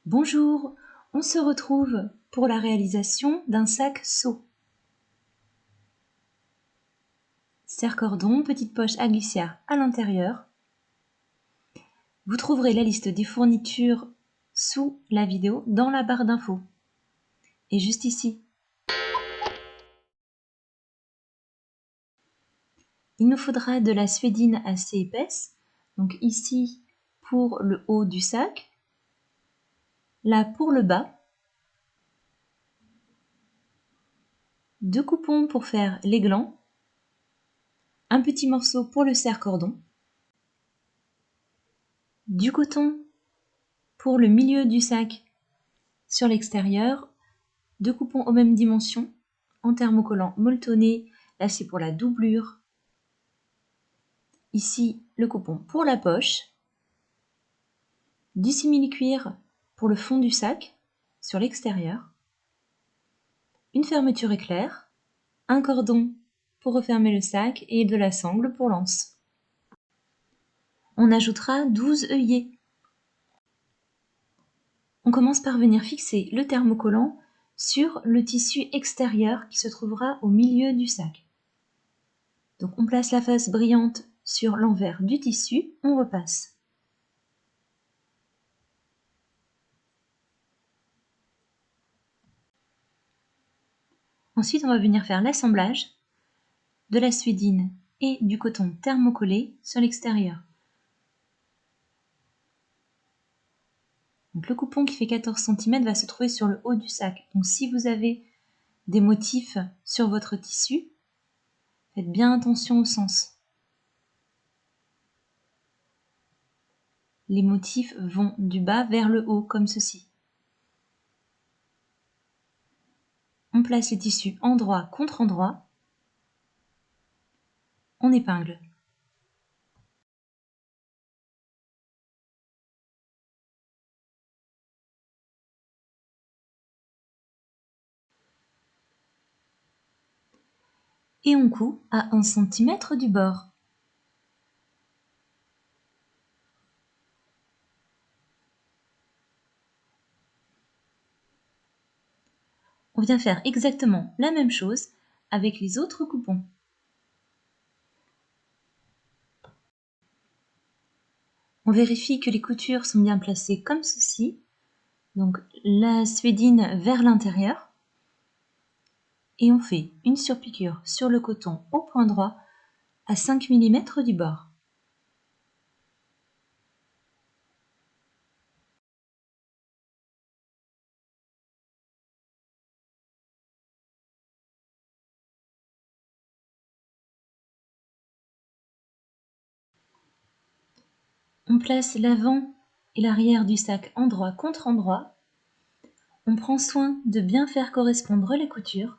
Bonjour, on se retrouve pour la réalisation d'un sac seau. Serre-cordon, petite poche à glissière à l'intérieur. Vous trouverez la liste des fournitures sous la vidéo dans la barre d'infos. Et juste ici. Il nous faudra de la suédine assez épaisse, donc ici pour le haut du sac, là pour le bas, 2 coupons pour faire les glands, un petit morceau pour le serre-cordon, du coton pour le milieu du sac sur l'extérieur, 2 coupons aux mêmes dimensions, en thermocollant molletonné, là c'est pour la doublure, ici le coupon pour la poche, du simili-cuir pour le fond du sac sur l'extérieur, une fermeture éclair, un cordon pour refermer le sac et de la sangle pour l'anse. On ajoutera 12 œillets. On commence par venir fixer le thermocollant sur le tissu extérieur qui se trouvera au milieu du sac. Donc on place la face brillante sur l'envers du tissu, on repasse. Ensuite, on va venir faire l'assemblage de la suédine et du coton thermocollé sur l'extérieur. Donc le coupon qui fait 14 cm va se trouver sur le haut du sac. Donc si vous avez des motifs sur votre tissu, faites bien attention au sens. Les motifs vont du bas vers le haut, comme ceci. On place les tissus endroit contre endroit. On épingle. Et on coud à 1 cm du bord. On vient faire exactement la même chose avec les autres coupons. On vérifie que les coutures sont bien placées comme ceci. Donc la suédine vers l'intérieur. Et on fait une surpiqûre sur le coton au point droit à 5 mm du bord. On place l'avant et l'arrière du sac endroit contre endroit. On prend soin de bien faire correspondre les coutures.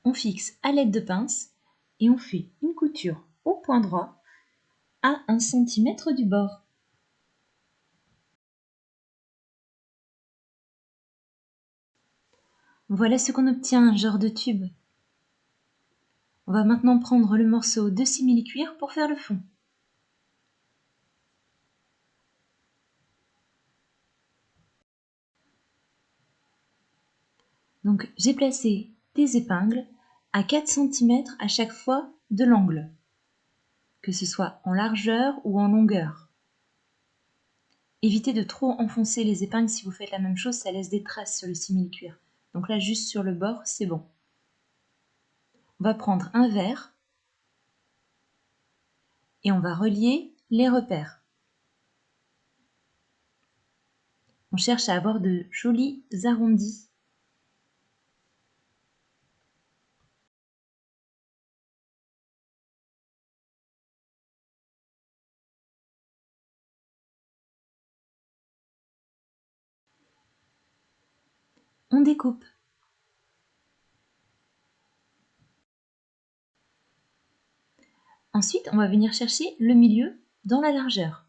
On fixe à l'aide de pince et on fait une couture au point droit à 1 cm du bord. Voilà ce qu'on obtient, un genre de tube. On va maintenant prendre le morceau de simili-cuir pour faire le fond. Donc j'ai placé des épingles à 4 cm à chaque fois de l'angle, que ce soit en largeur ou en longueur. Évitez de trop enfoncer les épingles si vous faites la même chose, ça laisse des traces sur le simili-cuir. Donc là, juste sur le bord, c'est bon. On va prendre un verre et on va relier les repères. On cherche à avoir de jolis arrondis. On découpe. Ensuite, on va venir chercher le milieu dans la largeur.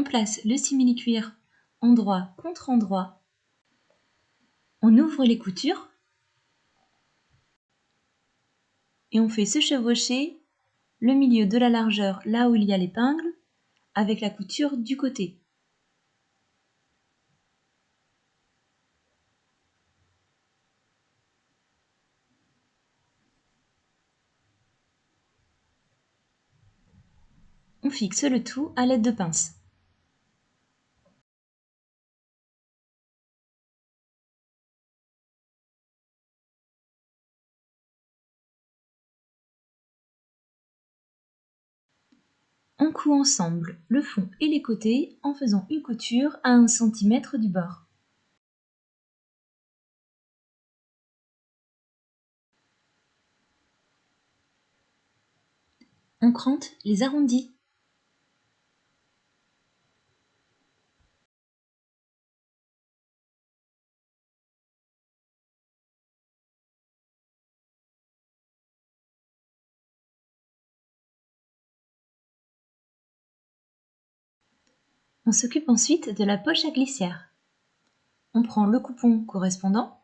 On place le simili-cuir endroit contre endroit. On ouvre les coutures et on fait se chevaucher le milieu de la largeur là où il y a l'épingle avec la couture du côté. On fixe le tout à l'aide de pinces. On coud ensemble le fond et les côtés en faisant une couture à 1 cm du bord. On crante les arrondis. On s'occupe ensuite de la poche à glissière. On prend le coupon correspondant.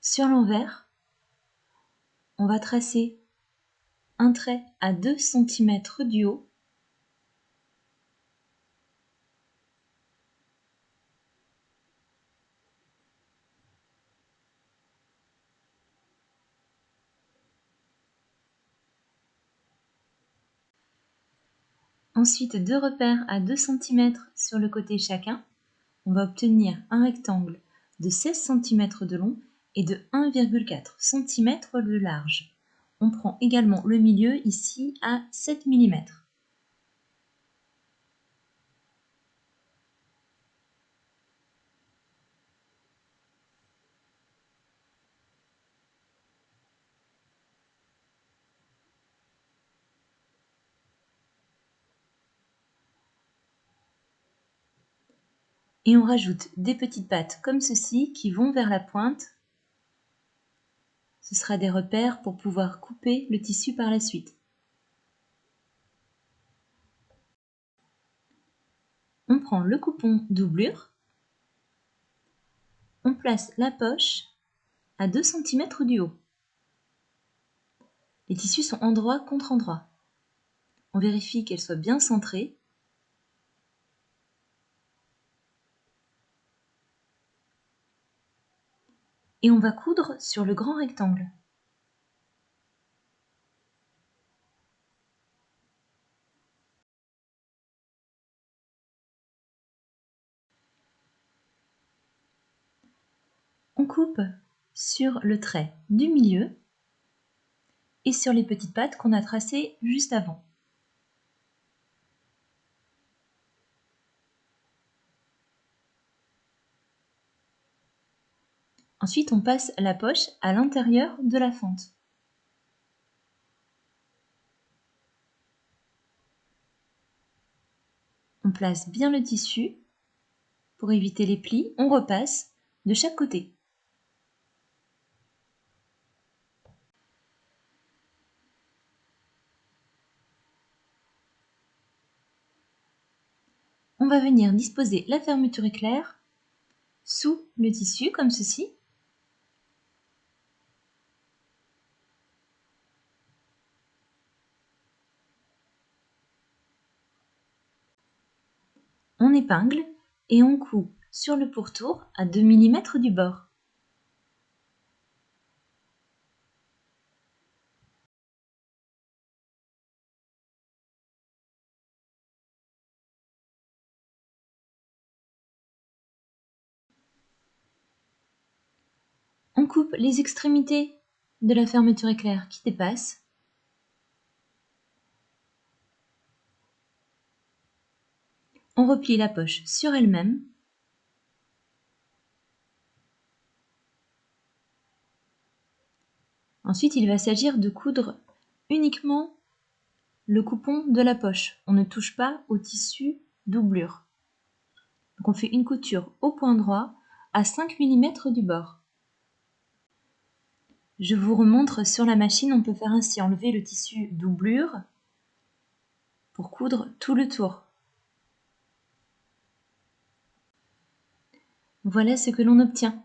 Sur l'envers, on va tracer un trait à 2 cm du haut. Ensuite, 2 repères à 2 cm sur le côté chacun. On va obtenir un rectangle de 16 cm de long et de 1,4 cm de large. On prend également le milieu ici à 7 mm. Et on rajoute des petites pattes comme ceci qui vont vers la pointe. Ce sera des repères pour pouvoir couper le tissu par la suite. On prend le coupon doublure. On place la poche à 2 cm du haut. Les tissus sont endroit contre endroit. On vérifie qu'elles soient bien centrées. Et on va coudre sur le grand rectangle. On coupe sur le trait du milieu et sur les petites pattes qu'on a tracées juste avant. Ensuite, on passe la poche à l'intérieur de la fente. On place bien le tissu. Pour éviter les plis, on repasse de chaque côté. On va venir disposer la fermeture éclair sous le tissu comme ceci. On épingle et on coud sur le pourtour à 2 mm du bord. On coupe les extrémités de la fermeture éclair qui dépassent. On replie la poche sur elle-même. Ensuite, il va s'agir de coudre uniquement le coupon de la poche. On ne touche pas au tissu doublure. Donc on fait une couture au point droit à 5 mm du bord. Je vous remontre sur la machine, on peut faire ainsi enlever le tissu doublure pour coudre tout le tour. Voilà ce que l'on obtient.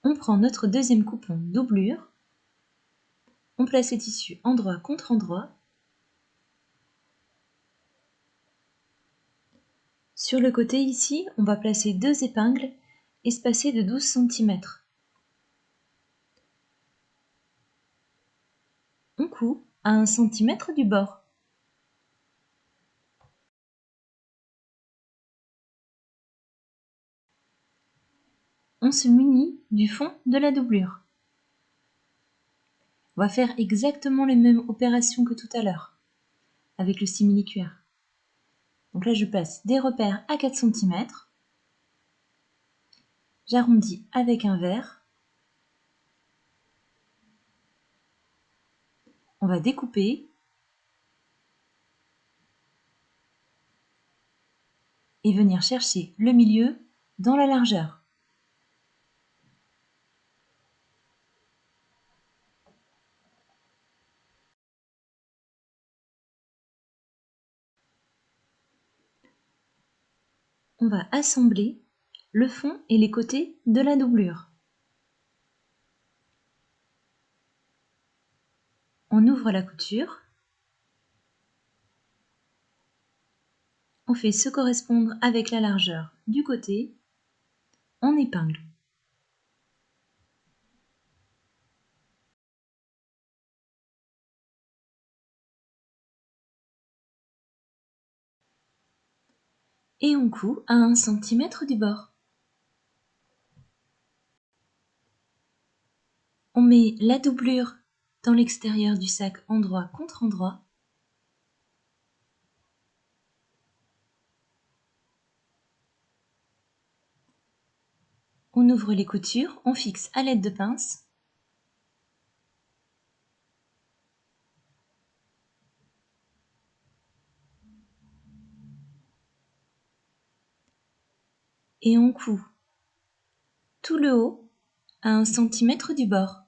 On prend notre deuxième coupon doublure, on place le tissu endroit contre endroit. Sur le côté ici, on va placer 2 épingles espacées de 12 cm. On coud à 1 cm du bord. On se munit du fond de la doublure. On va faire exactement les mêmes opérations que tout à l'heure, avec le simili-cuir. Donc là, je place des repères à 4 cm. J'arrondis avec un verre. On va découper. Et venir chercher le milieu dans la largeur. On va assembler le fond et les côtés de la doublure. On ouvre la couture. On fait se correspondre avec la largeur du côté. On épingle. Et on coud à 1 cm du bord. On met la doublure dans l'extérieur du sac endroit contre endroit. On ouvre les coutures, on fixe à l'aide de pince. Et on coud tout le haut à 1 cm du bord.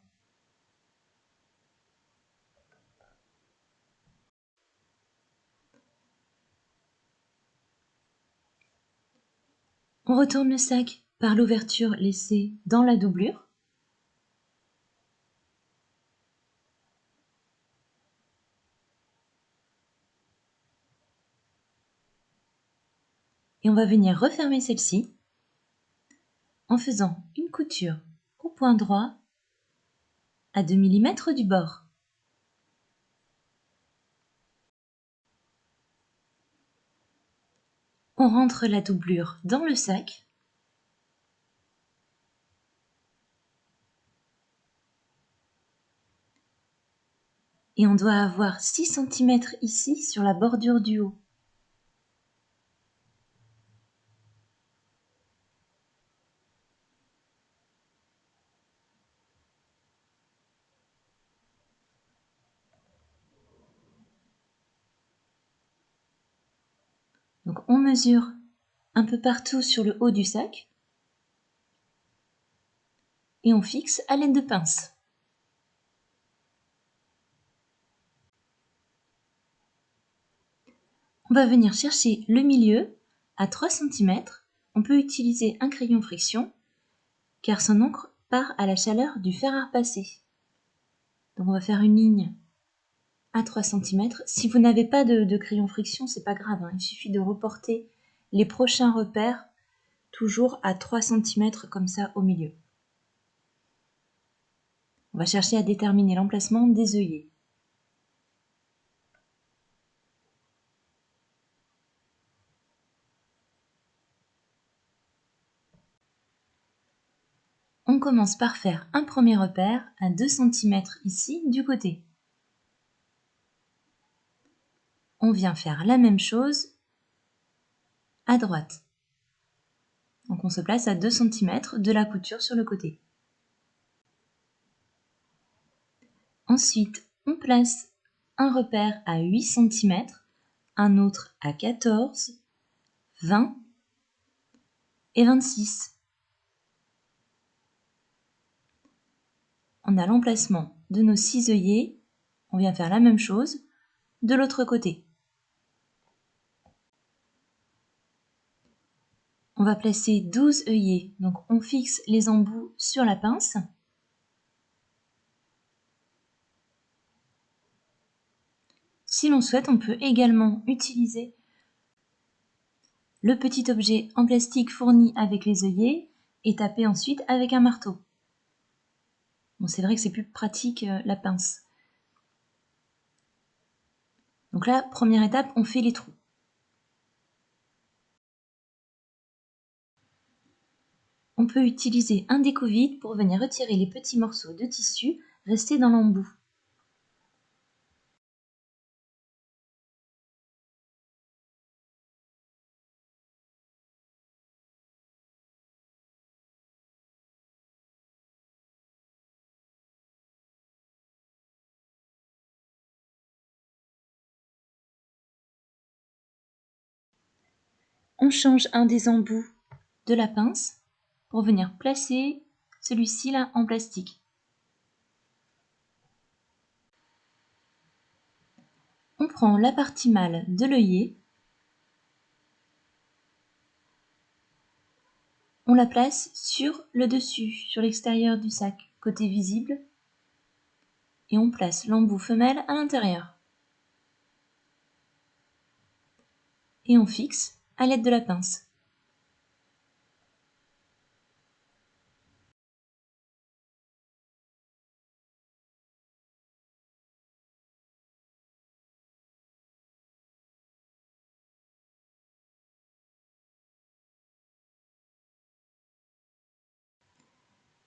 On retourne le sac par l'ouverture laissée dans la doublure. Et on va venir refermer celle-ci en faisant une couture au point droit à 2 mm du bord. On rentre la doublure dans le sac. Et on doit avoir 6 cm ici sur la bordure du haut. Donc on mesure un peu partout sur le haut du sac et on fixe à l'aide de pince. On va venir chercher le milieu à 3 cm. On peut utiliser un crayon friction car son encre part à la chaleur du fer à repasser. Donc on va faire une ligne à 3 cm. Si vous n'avez pas de crayon friction, c'est pas grave, hein. Il suffit de reporter les prochains repères toujours à 3 cm comme ça au milieu. On va chercher à déterminer l'emplacement des œillets. On commence par faire un premier repère à 2 cm ici du côté. On vient faire la même chose à droite. Donc on se place à 2 cm de la couture sur le côté. Ensuite, on place un repère à 8 cm, un autre à 14, 20 et 26. On a l'emplacement de nos 6 œillets. On vient faire la même chose de l'autre côté. On va placer 12 œillets, donc on fixe les embouts sur la pince. Si l'on souhaite, on peut également utiliser le petit objet en plastique fourni avec les œillets et taper ensuite avec un marteau. Bon, c'est vrai que c'est plus pratique la pince. Donc là, première étape, on fait les trous. On peut utiliser un déco vide pour venir retirer les petits morceaux de tissu restés dans l'embout. On change un des embouts de la pince pour venir placer celui-ci là en plastique. On prend la partie mâle de l'œillet, on la place sur le dessus, sur l'extérieur du sac, côté visible, et on place l'embout femelle à l'intérieur. Et on fixe à l'aide de la pince.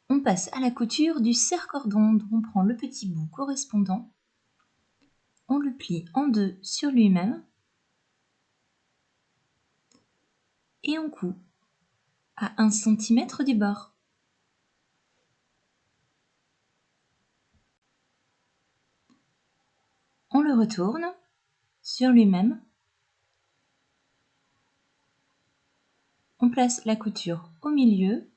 On passe à la couture du serre-cordon, dont on prend le petit bout correspondant, on le plie en deux sur lui-même et on coud à 1 cm du bord. On le retourne sur lui-même. On place la couture au milieu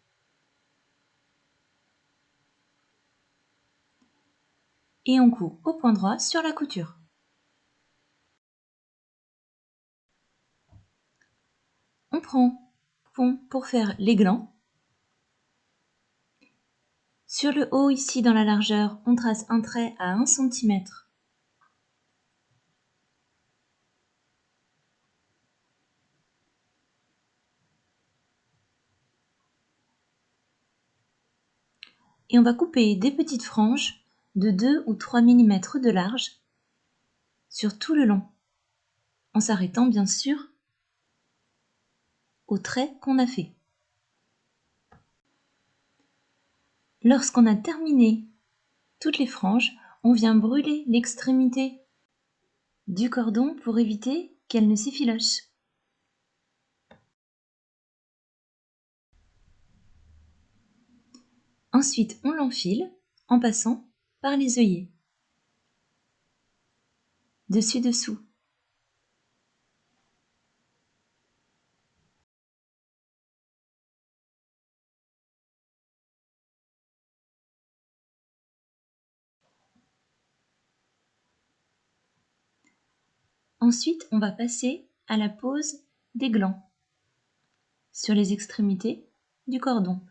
et on coud au point droit sur la couture. On prend pour faire les glands. Sur le haut, ici dans la largeur, on trace un trait à 1 cm. Et on va couper des petites franges de 2 ou 3 mm de large sur tout le long, en s'arrêtant bien sûr au trait qu'on a fait. Lorsqu'on a terminé toutes les franges, on vient brûler l'extrémité du cordon pour éviter qu'elle ne s'effiloche. Ensuite, on l'enfile en passant par les œillets, dessus-dessous. Ensuite, on va passer à la pose des glands sur les extrémités du cordon.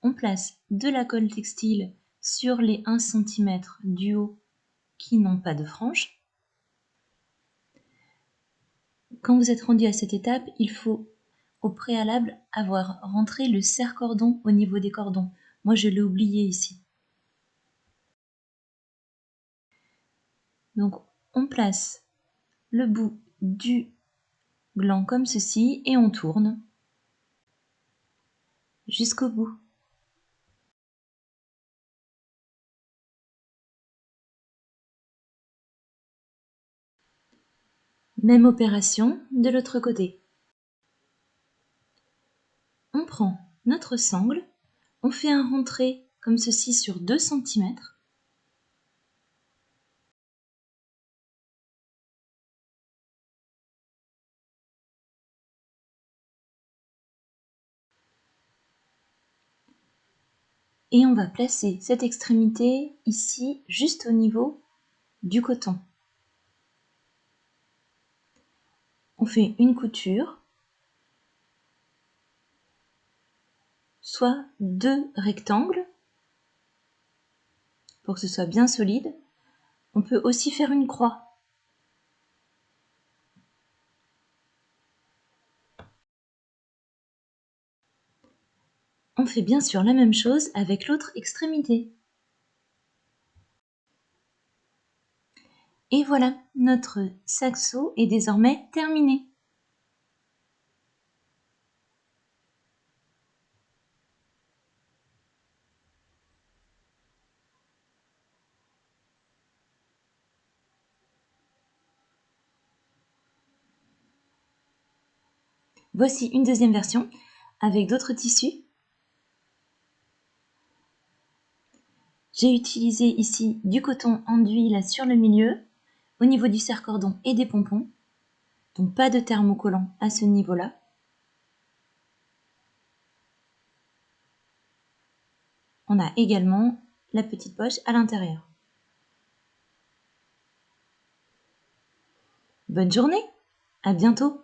On place de la colle textile sur les 1 cm du haut qui n'ont pas de franges. Quand vous êtes rendu à cette étape, il faut au préalable avoir rentré le serre-cordon au niveau des cordons. Moi, je l'ai oublié ici. Donc, on place le bout du gland comme ceci et on tourne jusqu'au bout. Même opération de l'autre côté. On prend notre sangle, on fait un rentré comme ceci sur 2 cm. Et on va placer cette extrémité ici, juste au niveau du coton. On fait une couture, soit 2 rectangles, pour que ce soit bien solide. On peut aussi faire une croix. On fait bien sûr la même chose avec l'autre extrémité. Et voilà, notre saxo est désormais terminé. Voici une deuxième version avec d'autres tissus. J'ai utilisé ici du coton enduit là sur le milieu, au niveau du serre-cordon et des pompons. Donc pas de thermocollant à ce niveau-là. On a également la petite poche à l'intérieur. Bonne journée, à bientôt!